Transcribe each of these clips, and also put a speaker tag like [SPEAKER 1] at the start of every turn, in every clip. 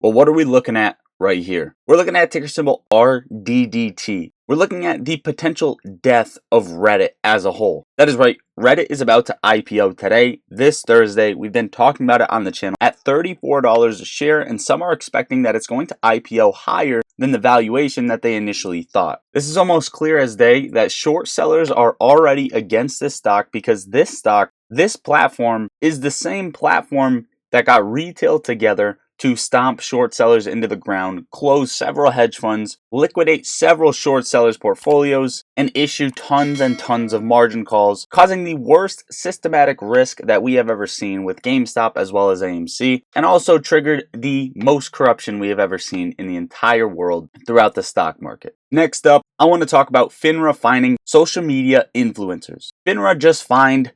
[SPEAKER 1] But what are we looking at right here? We're looking at ticker symbol RDDT. We're looking at the potential death of Reddit as a whole. That is right, Reddit is about to IPO today, this Thursday. We've been talking about it on the channel at $34 a share, and some are expecting that it's going to IPO higher than the valuation that they initially thought. This is almost clear as day that short sellers are already against this stock because this platform is the same platform that got retail together to stomp short sellers into the ground, close several hedge funds, liquidate several short sellers' portfolios, and issue tons and tons of margin calls, causing the worst systematic risk that we have ever seen with GameStop as well as AMC, and also triggered the most corruption we have ever seen in the entire world throughout the stock market. Next up, I want to talk about FINRA fining social media influencers. FINRA just fined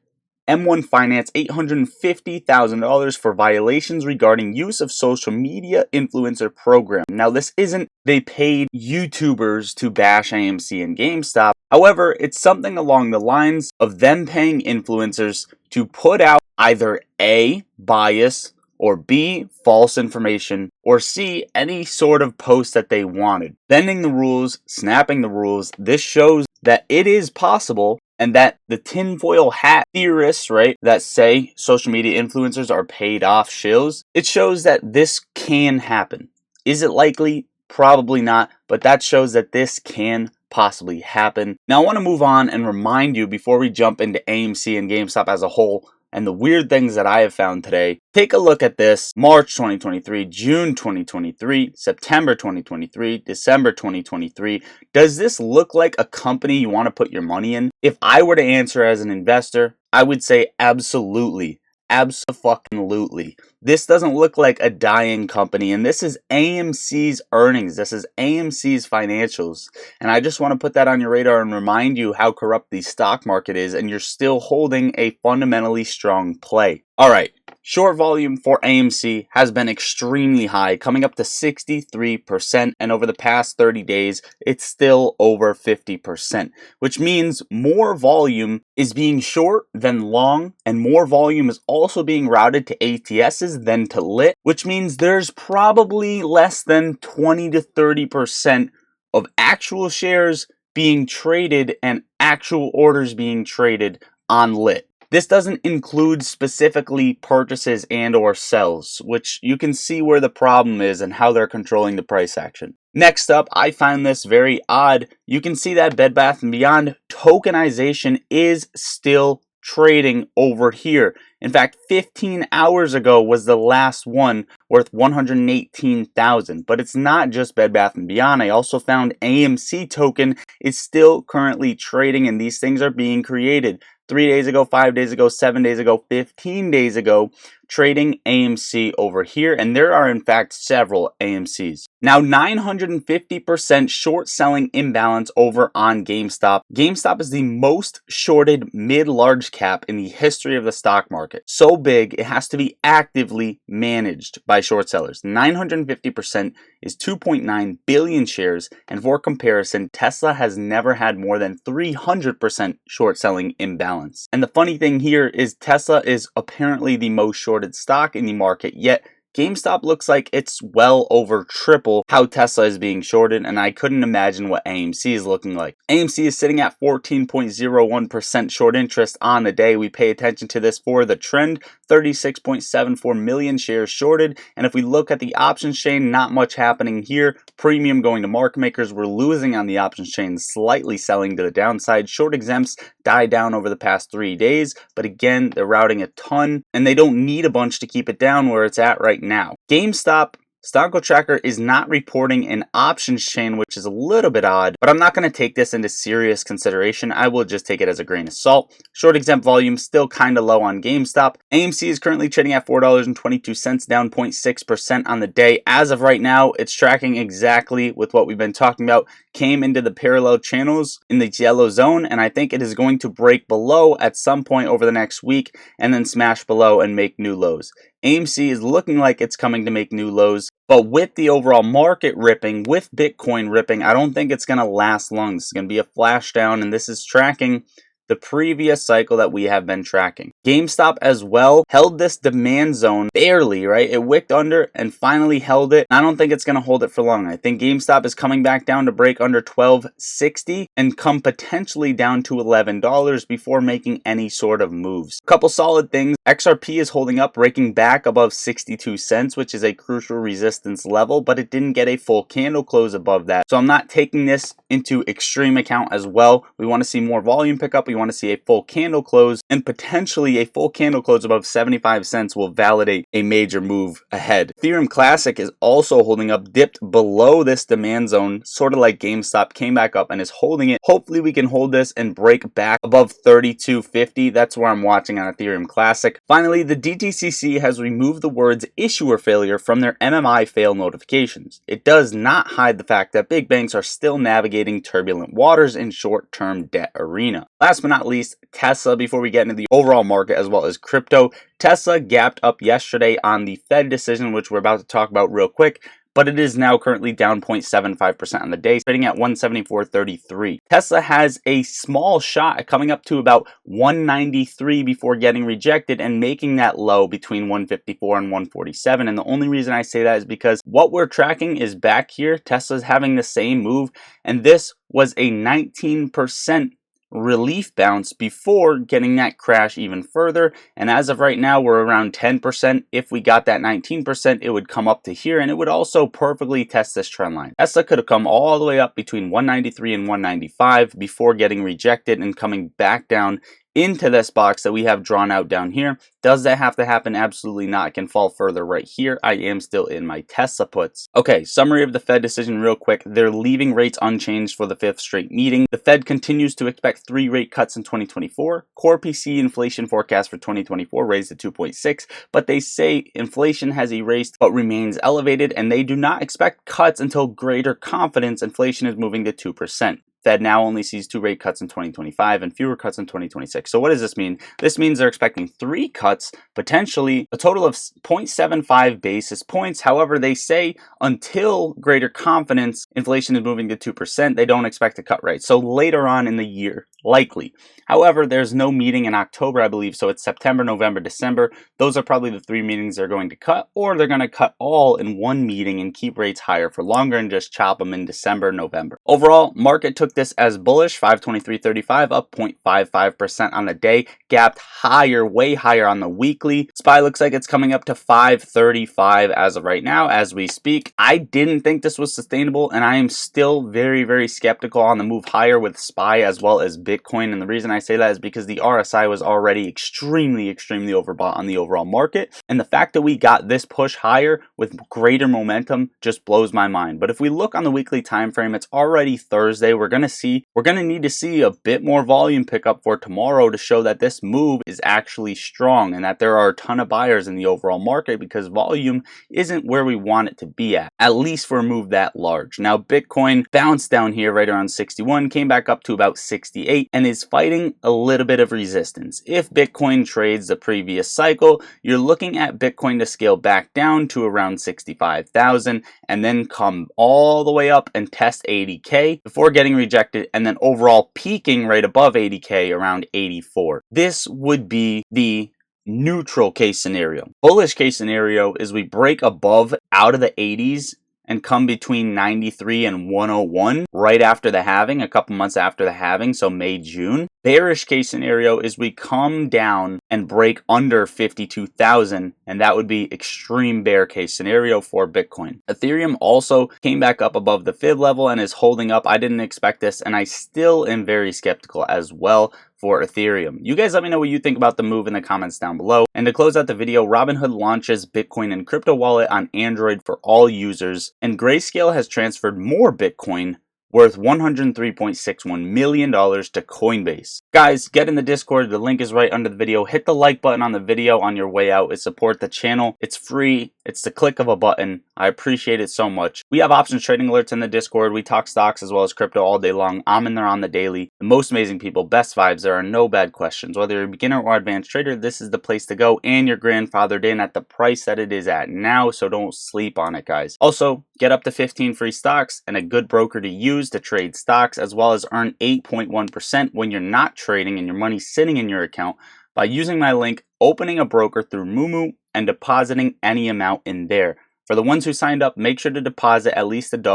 [SPEAKER 1] M1 Finance $850,000 for violations regarding use of social media influencer program. Now, this isn't they paid YouTubers to bash AMC and GameStop. However, it's something along the lines of them paying influencers to put out either A, bias, or B, false information, or C, any sort of post that they wanted. Bending the rules, snapping the rules, this shows that it is possible, and that the tinfoil hat theorists, right, that say social media influencers are paid off shills, it shows that this can happen. Is it likely? Probably not, but that shows that this can possibly happen. Now I want to move on and remind you before we jump into AMC and GameStop as a whole and the weird things that I have found today. Take a look at this. March 2023, June 2023, September 2023, December 2023. Does this look like a company you want to put your money in? If I were to answer as an investor, I would say absolutely. Absolutely. This doesn't look like a dying company, and this is AMC's earnings. This is AMC's financials. And I just want to put that on your radar and remind you how corrupt the stock market is, and you're still holding a fundamentally strong play. All right. Short volume for AMC has been extremely high, coming up to 63%, and over the past 30 days, it's still over 50%, which means more volume is being short than long, and more volume is also being routed to ATSs than to lit, which means there's probably less than 20 to 30% of actual shares being traded and actual orders being traded on lit. This doesn't include specifically purchases and or sells, which you can see where the problem is and how they're controlling the price action. Next up, I find this very odd. You can see that Bed Bath & Beyond tokenization is still trading over here. In fact, 15 hours ago was the last one worth $118,000. But it's not just Bed Bath & Beyond. I also found AMC token is still currently trading, and these things are being created. 3 days ago, 5 days ago, 7 days ago, 15 days ago, trading AMC over here, and there are in fact several AMCs. Now 950% short selling imbalance over on GameStop. GameStop is the most shorted mid-large cap in the history of the stock market. So big, it has to be actively managed by short sellers. 950% is 2.9 billion shares, and for comparison, Tesla has never had more than 300% short selling imbalance. And the funny thing here is Tesla is apparently the most shorted stock in the market, yet GameStop looks like it's well over triple how Tesla is being shorted, and I couldn't imagine what AMC is looking like. AMC is sitting at 14.01% short interest on the day. We pay attention to this for the trend, 36.74 million shares shorted, and if we look at the options chain, not much happening here. Premium going to market makers. We're losing on the options chain, slightly selling to the downside. Short exempts died down over the past 3 days, but again, they're routing a ton, and they don't need a bunch to keep it down where it's at right now. GameStop, Stockle Tracker is not reporting an options chain, which is a little bit odd, but I'm not going to take this into serious consideration. I will just take it as a grain of salt. Short exempt volume still kind of low on GameStop. AMC is currently trading at $4.22, down 0.6% on the day. As of right now, it's tracking exactly with what we've been talking about. Came into the parallel channels in the yellow zone, and I think it is going to break below at some point over the next week and then smash below and make new lows. AMC is looking like it's coming to make new lows, but with the overall market ripping, with Bitcoin ripping, I don't think it's going to last long. This is going to be a flash down, and this is tracking the previous cycle that we have been tracking. GameStop as well held this demand zone barely, right? It wicked under and finally held it. I don't think it's going to hold it for long. I think GameStop is coming back down to break under $12.60 and come potentially down to $11 before making any sort of moves. A couple solid things. XRP is holding up, breaking back above 62 cents, which is a crucial resistance level, but it didn't get a full candle close above that. So I'm not taking this into extreme account as well. We want to see more volume pick up. We want to see a full candle close, and potentially a full candle close above 75 cents will validate a major move ahead. Ethereum Classic is also holding up, dipped below this demand zone, sort of like GameStop, came back up and is holding it. Hopefully we can hold this and break back above 32.50. That's where I'm watching on Ethereum Classic. Finally, the DTCC has removed the words issuer failure from their MMI fail notifications. It does not hide the fact that big banks are still navigating turbulent waters in short-term debt arena. Last but not least, Tesla, before we get into the overall market as well as crypto. Tesla gapped up yesterday on the Fed decision, which we're about to talk about real quick, but it is now currently down 0.75% on the day, trading at 174.33. Tesla has a small shot at coming up to about 193 before getting rejected and making that low between 154 and 147. And the only reason I say that is because what we're tracking is back here. Tesla's having the same move, and this was a 19% relief bounce before getting that crash even further, and as of right now we're around 10%. If we got that 19%, it would come up to here, and it would also perfectly test this trend line. Tesla could have come all the way up between 193 and 195 before getting rejected and coming back down into this box that we have drawn out down here. Does that have to happen? Absolutely not. It can fall further right here. I am still in my Tesla puts. Okay, summary of the Fed decision real quick. They're leaving rates unchanged for the 5th straight meeting. The Fed continues to expect 3 rate cuts in 2024. Core PC inflation forecast for 2024 raised to 2.6, but they say inflation has erased but remains elevated, and they do not expect cuts until greater confidence inflation is moving to 2%. Fed now only sees 2 rate cuts in 2025 and fewer cuts in 2026. So what does this mean? This means they're expecting 3 cuts, potentially a total of 0.75 basis points. However, they say until greater confidence, inflation is moving to 2%. They don't expect a cut rate. So later on in the year, likely. However, there's no meeting in October, I believe. So it's September, November, December. Those are probably the 3 meetings they're going to cut, or they're going to cut all in one meeting and keep rates higher for longer and just chop them in December, November. Overall, market took this as bullish, 523.35, up 0.55% on the day, gapped higher, way higher on the weekly. SPY looks like it's coming up to 535 as of right now, as we speak. I didn't think this was sustainable, and I am still very, very skeptical on the move higher with SPY as well as Bitcoin. And the reason I say that is because the RSI was already extremely overbought on the overall market, and the fact that we got this push higher with greater momentum just blows my mind. But if we look on the weekly time frame, it's already Thursday. We're going to need to see a bit more volume pickup for tomorrow to show that this move is actually strong and that there are a ton of buyers in the overall market, because volume isn't where we want it to be at least for a move that large. Now, Bitcoin bounced down here right around 61, came back up to about 68, and is fighting a little bit of resistance. If Bitcoin trades the previous cycle, you're looking at Bitcoin to scale back down to around 65,000 and then come all the way up and test 80K before getting rejected, and then overall peaking right above 80K around 84. This would be the neutral case scenario. Bullish case scenario is we break above out of the 80s and come between 93 and 101 right after the halving, a couple months after the halving, so May, June. Bearish case scenario is we come down and break under 52,000, and that would be extreme bear case scenario for Bitcoin. Ethereum also came back up above the fib level and is holding up. I didn't expect this, and I still am very skeptical as well for Ethereum. You guys let me know what you think about the move in the comments down below. And to close out the video, Robinhood launches Bitcoin and crypto wallet on Android for all users, and Grayscale has transferred more Bitcoin worth $103.61 million to Coinbase. Guys, get in the Discord. The link is right under the video. Hit the like button on the video on your way out. It support the channel. It's free. It's the click of a button. I appreciate it so much. We have options trading alerts in the Discord. We talk stocks as well as crypto all day long. I'm in there on the daily. The most amazing people, best vibes. There are no bad questions. Whether you're a beginner or advanced trader, this is the place to go. And you're grandfathered in at the price that it is at now, so don't sleep on it, guys. Also, get up to 15 free stocks and a good broker to use to trade stocks, as well as earn 8.1% when you're not trading and your money's sitting in your account by using my link, opening a broker through Moomoo, and depositing any amount in there. For the ones who signed up, make sure to deposit at least $1,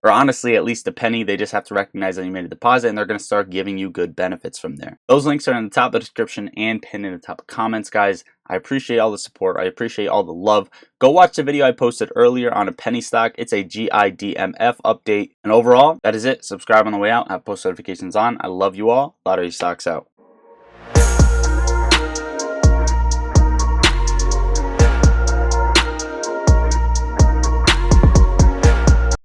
[SPEAKER 1] or honestly at least a penny. They just have to recognize that you made a deposit, and they're going to start giving you good benefits from there. Those links are in the top of the description and pinned in the top of comments, guys. I appreciate all the support. I appreciate all the love. Go watch the video I posted earlier on a penny stock. It's a GIDMF update. And overall, that is it. Subscribe on the way out. Have post notifications on. I love you all. Lottery stocks out.